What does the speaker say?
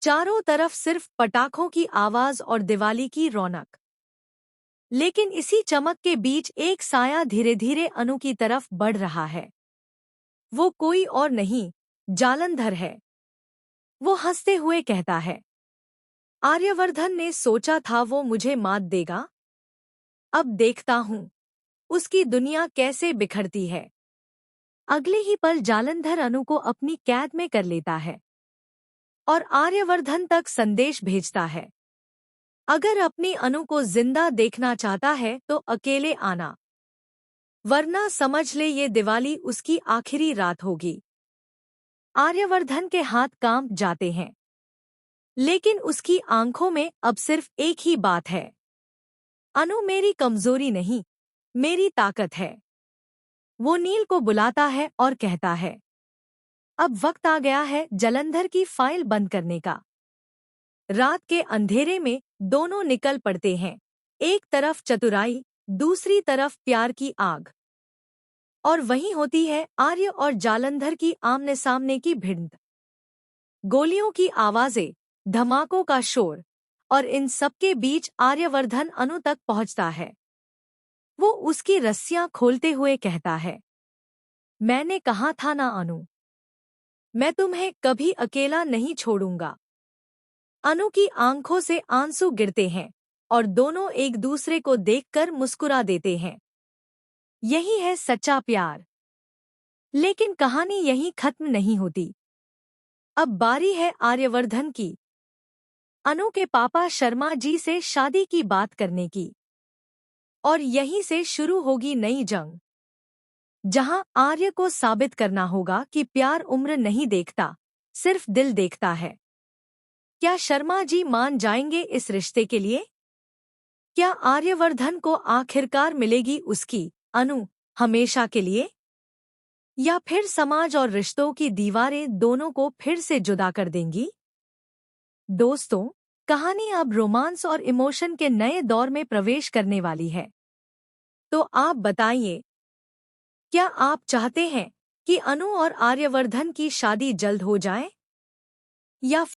चारों तरफ सिर्फ पटाखों की आवाज और दिवाली की रौनक। लेकिन इसी चमक के बीच एक साया धीरे धीरे अनु की तरफ बढ़ रहा है। वो कोई और नहीं, जालंधर है। वो हंसते हुए कहता है, आर्यवर्धन ने सोचा था वो मुझे मात देगा। अब देखता हूँ उसकी दुनिया कैसे बिखरती है। अगले ही पल जालंधर अनु को अपनी कैद में कर लेता है और आर्यवर्धन तक संदेश भेजता है, अगर अपनी अनु को जिंदा देखना चाहता है तो अकेले आना, वरना समझ ले ये दिवाली उसकी आखिरी रात होगी। आर्यवर्धन के हाथ कांप जाते हैं, लेकिन उसकी आंखों में अब सिर्फ एक ही बात है, अनु मेरी कमजोरी नहीं, मेरी ताकत है। वो नील को बुलाता है और कहता है, अब वक्त आ गया है जालंधर की फाइल बंद करने का। रात के अंधेरे में दोनों निकल पड़ते हैं, एक तरफ चतुराई, दूसरी तरफ प्यार की आग। और वहीं होती है आर्य और जालंधर की आमने सामने की भिड़ंत। गोलियों की आवाजें, धमाकों का शोर, और इन सबके बीच आर्यवर्धन अनु तक पहुंचता है। वो उसकी रस्सियां खोलते हुए कहता है, मैंने कहा था ना अनु, मैं तुम्हें कभी अकेला नहीं छोड़ूंगा। अनु की आंखों से आंसू गिरते हैं और दोनों एक दूसरे को देखकर मुस्कुरा देते हैं। यही है सच्चा प्यार। लेकिन कहानी यहीं खत्म नहीं होती। अब बारी है आर्यवर्धन की, अनु के पापा शर्मा जी से शादी की बात करने की। और यहीं से शुरू होगी नई जंग, जहां आर्य को साबित करना होगा कि प्यार उम्र नहीं देखता, सिर्फ दिल देखता है। क्या शर्मा जी मान जाएंगे इस रिश्ते के लिए? क्या आर्यवर्धन को आखिरकार मिलेगी उसकी अनु हमेशा के लिए? या फिर समाज और रिश्तों की दीवारें दोनों को फिर से जुदा कर देंगी? दोस्तों, कहानी अब रोमांस और इमोशन के नए दौर में प्रवेश करने वाली है। तो आप बताइए, क्या आप चाहते हैं कि अनु और आर्यवर्धन की शादी जल्द हो जाए, या